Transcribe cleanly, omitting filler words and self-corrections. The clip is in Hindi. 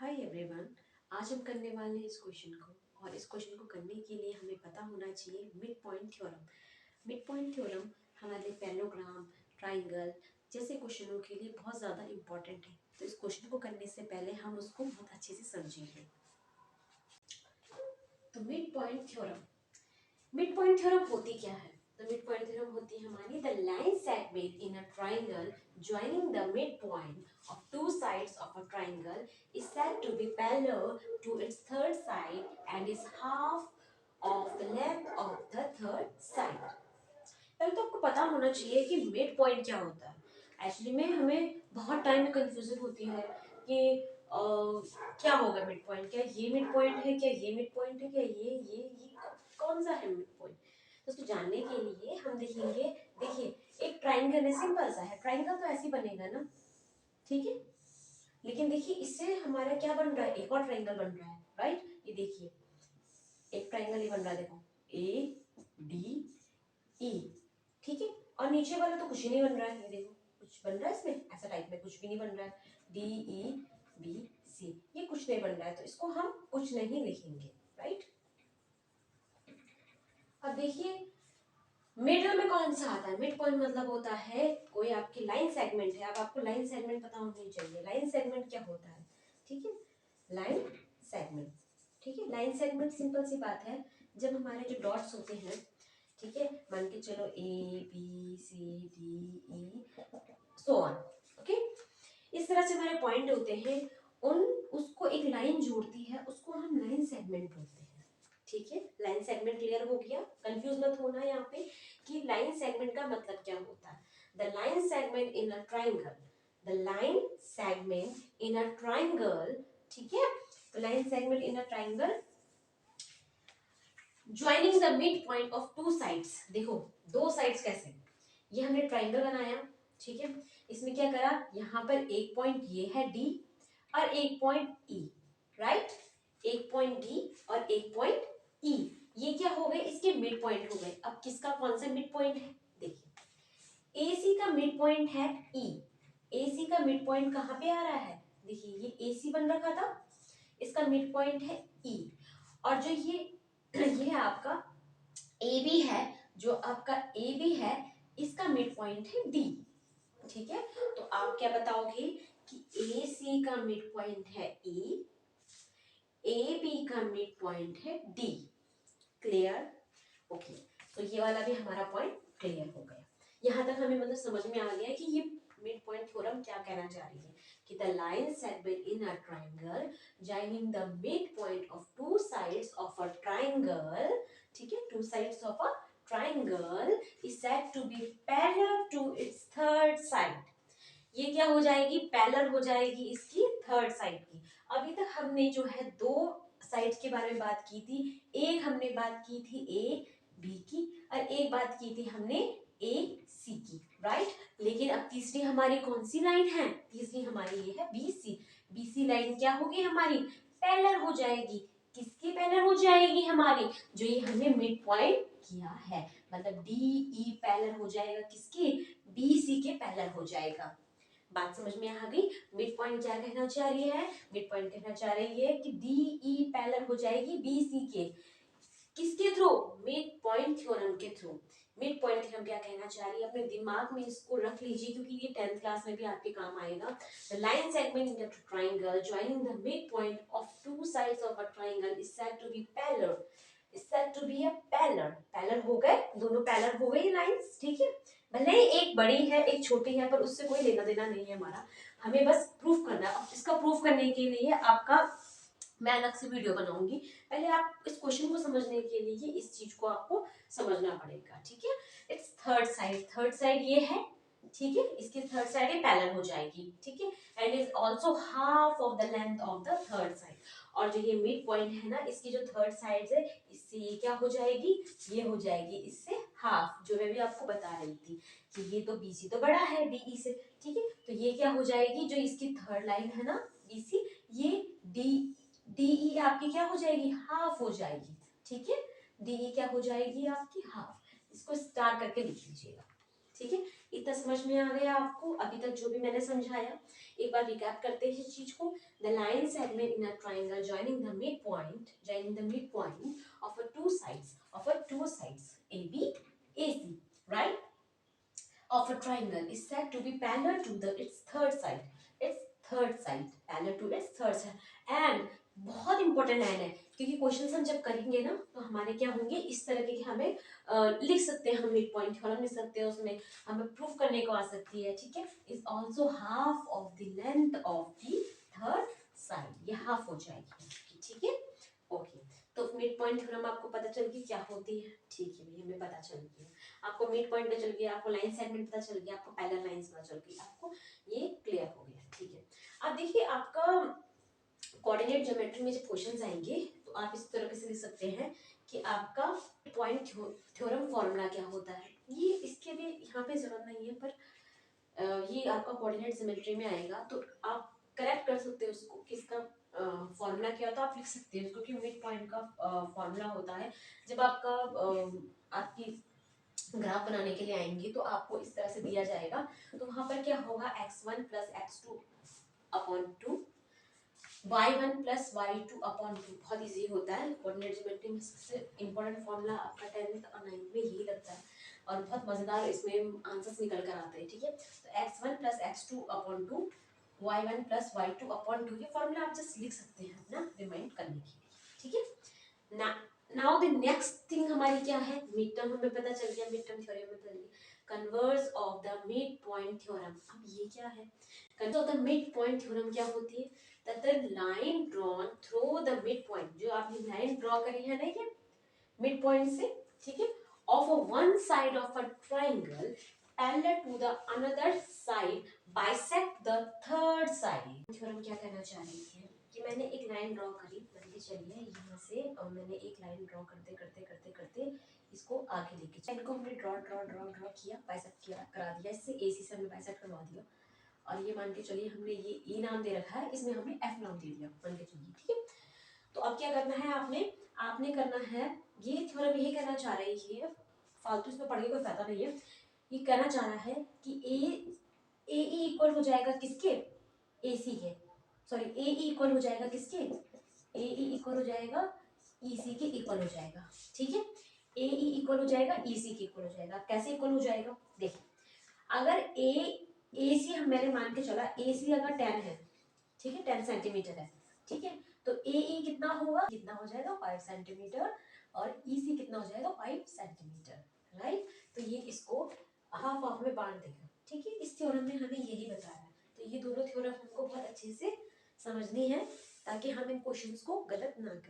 Hi everyone. आज हम करने वाले हैं इस क्वेश्चन को, और इस क्वेश्चन को करने के लिए हमें पता होना चाहिए mid point theorem. Mid point theorem हमारे लिए पैरेललोग्राम, ट्राइंगल जैसे क्वेश्चनों के लिए बहुत ज़्यादा इम्पोर्टेंट है। तो इस क्वेश्चन को करने से पहले हम उसको बहुत अच्छे से समझेंगे। तो मिड पॉइंट थ्योरम होती क्या है? द मिड पॉइंट थ्योरम होती है हमारी the line segment in a triangle joining the midpoint of two sides of a triangle is said to be parallel to its third side and is half of the length of the third side। पहले तो आपको पता होना चाहिए कि मिड पॉइंट क्या होता है। एक्चुअली में हमें बहुत टाइम में कंफ्यूजन होती है कि क्या होगा मिड पॉइंट, क्या ये मिड पॉइंट है, क्या ये मिड पॉइंट है, क्या ये कौन सा है मिड पॉइंट। तो उसको जानने के लिए हम देखेंगे। देखिए एक ट्राइंगल है, सिंपल सा है। ट्राइंगल तो ऐसे बनेगा ना, ठीक है। लेकिन देखिए इससे हमारा क्या बन रहा है, एक और ट्राइंगल बन रहा है, राइट। ये देखिए एक ट्राइंगल ये बन रहा है, देखो ADE, ठीक है। और नीचे वाला तो कुछ ही नहीं बन रहा है, ये देखो कुछ बन रहा है इसमें, ऐसा टाइप में कुछ भी नहीं बन रहा है। DEBC ये कुछ नहीं बन रहा है, तो इसको हम कुछ नहीं लिखेंगे, राइट। अब देखिए मिडल में कौन सा आता है। मिड पॉइंट मतलब होता है कोई आपकी लाइन सेगमेंट है। अब आपको लाइन सेगमेंट पता होनी चाहिए। लाइन सेगमेंट क्या होता है, ठीक है। लाइन सेगमेंट, ठीक है। लाइन सेगमेंट सिंपल सी बात है, जब हमारे जो डॉट्स होते हैं, ठीक है, मान के चलो ABCDE सो ऑन, ओके। इस तरह से हमारे पॉइंट होते हैं, उन उसको एक लाइन जोड़ती है, उसको हम लाइन सेगमेंट बोलते हैं, ठीक है। लाइन सेगमेंट क्लियर हो गया। कंफ्यूज मत होना यहाँ पे कि लाइन सेगमेंट का मतलब क्या होता है। The line segment in a triangle, the line segment in a triangle, ठीक है। तो line segment in a triangle joining the mid point of two sides. देखो दो साइड्स कैसे, ये हमने ट्राइंगल बनाया, ठीक है। इसमें क्या करा, यहाँ पर एक पॉइंट ये है D और एक पॉइंट E, राइट। एक पॉइंट D और एक पॉइंट E, ये क्या हो गए, इसके मिड पॉइंट हो गए। अब किसका कौन सा मिड पॉइंट है, देखिए AC का मिड पॉइंट है E। AC का मिड पॉइंट कहाँ पे आ रहा है, देखिए ये AC बन रखा था, इसका मिड पॉइंट है E। और जो ये आपका AB है, जो आपका AB है, इसका मिड पॉइंट है D, ठीक है। तो आप क्या बताओगे कि AC का मिड पॉइंट है E, AB का मिड पॉइंट है D। Clear, okay. तो ये वाला भी हमारा पॉइंट क्लियर हो गया। यहाँ तक हमें मतलब समझ में आ गया कि ये मिड पॉइंट थ्योरम क्या कहना चाह रही है कि the line segment in a triangle joining the midpoint of two sides of a triangle, ठीक है, two sides of a triangle is said to be parallel to its third side। ये क्या हो जाएगी, पैरेलल हो जाएगी इसकी थर्ड साइड की। अभी तक हमने जो है दो साइड्स के बारे में बात की थी। एक हमने बात की थी AB की और एक बात की थी हमने AC की, राइट। लेकिन अब तीसरी हमारी कौन सी लाइन है, तीसरी हमारी ये है BC। BC लाइन क्या होगी हमारी, पैरेलल हो जाएगी। किसकी पैरेलल हो जाएगी हमारी, जो ये हमने मिड पॉइंट किया है। मतलब DE पैरेलल हो जाएगा किसके, BC के पैरेलल हो जाएगा। बात समझ में आ गई। मिड पॉइंट क्या कहना चाह रही है, मिड पॉइंट कहना चाह रही है कि DE पैरेलल हो जाएगी BC के, किसके थ्रू, मिड पॉइंट थ्योरम के थ्रू। मिड पॉइंट थ्योरम क्या कहना चाह रही है, अपने दिमाग में इसको रख लीजिए, क्योंकि ये 10th क्लास में भी आपके काम आएगा। The line segment in the triangle joining the midpoint of two sides of a triangle is said to be parallel, is said to be a parallel। Parallel हो गए, दोनों पैरेलल हो गई लाइंस, ठीक है। भले ही एक बड़ी है एक छोटी है, पर उससे कोई लेना देना नहीं है हमारा, हमें बस प्रूफ करना है। इसका प्रूफ करने के लिए आपका मैं अलग से वीडियो बनाऊंगी। पहले आप इस क्वेश्चन को समझने के लिए इस चीज को आपको समझना पड़ेगा, ठीक है। It's third side, third side ये है, ठीक है। इसकी थर्ड साइड ये पैरेलल हो जाएगी, ठीक है। And is also half of the length of the third side. और जो ये मिड पॉइंट है ना, इसकी जो थर्ड साइड है, इससे ये क्या हो जाएगी, ये हो जाएगी इससे हाफ। जो मैं भी आपको बता रही थी कि ये तो BC तो बड़ा है DE से, ठीक है। तो ये क्या हो जाएगी, जो इसकी थर्ड लाइन है ना BC, ये DE आपकी क्या हो जाएगी, हाफ हो जाएगी, ठीक है। DE क्या हो जाएगी आपकी हाफ। इसको स्टार करके लिख लीजिएगा। ठीक है, इतना समझ में आ गया आपको अभी तक जो भी मैंने समझाया? एक बार रिकैप करते हैं इस चीज को। The line segment in a triangle joining the midpoint of a two sides AB AC, right, of a triangle is said to be parallel to its third side parallel to its third side। and बहुत इंपॉर्टेंट लाइन है, क्योंकि क्वेश्चन हम जब करेंगे ना तो हमारे क्या होंगे, इस तरह के हमें लिख सकते हैं, हम मिड पॉइंट थ्योरम लिख सकते हैं, उसमें हमें प्रूफ करने को आ सकती है। ठीक है, is also half of the length of the third side, ये हाफ हो जाएगी। ठीक है, ओके। तो मिड पॉइंट थ्योरम आपको पता चल गई क्या होती है? ठीक है भाई, हमें पता चल गया, आपको मिड पॉइंट पता चल गया, आपको लाइन सेगमेंट पता चल गया, आपको पैरेलल लाइंस पता चल गई, आपको ये क्लियर हो गया। ठीक है, अब देखिए आपका कोऑर्डिनेट ज्योमेट्री में जब क्वेश्चंस आएंगे तो आप इस तरह से लिख सकते हैं कि आपका पॉइंट थ्योरम फॉर्मूला क्या होता है। ये इसके भी यहाँ पे जरूरत नहीं है, पर ये आपका कोऑर्डिनेट ज्योमेट्री में आएगा तो आप करेक्ट कर सकते हो उसको, किसका फॉर्मूला क्या होता है आप लिख सकते हैं उसको, कि मिड पॉइंट का फॉर्मूला होता है। जब आपका आपकी ग्राफ बनाने के लिए आएंगे तो आपको इस तरह से दिया जाएगा, तो वहां पर क्या होगा, x1 plus x2 upon 2, y1 plus y2 upon 2। बहुत इजी होता है, कोऑर्डिनेट ज्योमेट्री में सबसे इंपॉर्टेंट फॉर्मूला आपका 10th और 9th में यही लगता है, और बहुत मजेदार इसमें आंसर्स निकल कर आते हैं। ठीक है, तो x1 plus x2 upon 2, y1 plus y2 upon 2, ये फॉर्मूला आप जस्ट लिख सकते हैं अपना रिमाइंड करने के लिए। ठीक है, नाउ द नेक्स्ट थिंग हमारी क्या है, मिड टर्म हमें पता चल गया, मिड टर्म थ्योरम में पता चल गया, converse of the mid point theorem. अब ये क्या है, converse of the mid point theorem क्या होती है, that the line drawn through the midpoint, जो आपने लाइन ड्रॉ करी है ना ये मिड पॉइंट से, ठीक है, of a one side of a triangle parallel to the another side bisect the third side। Theorem क्या कहना चाह रही है कि मैंने एक लाइन ड्रॉ करी, मान के चलिए यहाँ से, और मैंने एक लाइन ड्रॉ करते करते करते करते इसको आगे लेके चल, इनको हमने ड्रॉ ड्रॉ ड्रॉ ड्रॉ किया, बाइसेक्ट किया, करा दिया, इससे एसी से हमने बाइसेक्ट करवा दिया, और ये मान के चलिए हमने ये ई नाम दे रखा है, इसमें हमने एफ नाम दे दिया, मान के चलिए। ठीक है, तो अब क्या करना है, आपने करना है, ये थ्योरम यही कहना चाह रही है, फालतू इसमें पढ़ के कोई फायदा नहीं है, ये कहना चाह रहा है कि ए ई इक्वल हो जाएगा किसके, ए सी के, सॉरी ए ई इक्वल हो जाएगा किसके, ए ई इक्वल हो जाएगा ई सी के इक्वल हो जाएगा। ठीक है, ए ई इक्वल हो जाएगा ई सी के इक्वल हो जाएगा। कैसे इक्वल हो जाएगा, देखिए, अगर ए सी हम मैंने मान के चला, ए सी अगर 10 है, ठीक है, 10 सेंटीमीटर है, ठीक है, तो ए ई कितना होगा, कितना हो जाएगा 5 सेंटीमीटर, और ई सी कितना हो जाएगा 5 सेंटीमीटर, राइट। तो ये इसको हाफ हाफ में बांट देगा। ठीक है, इस थ्योरम में हमें यही बताया है, तो ये दोनों थ्योरम हमको बहुत अच्छे से समझनी है ताकि हम इन क्वेश्चंस को गलत ना करें।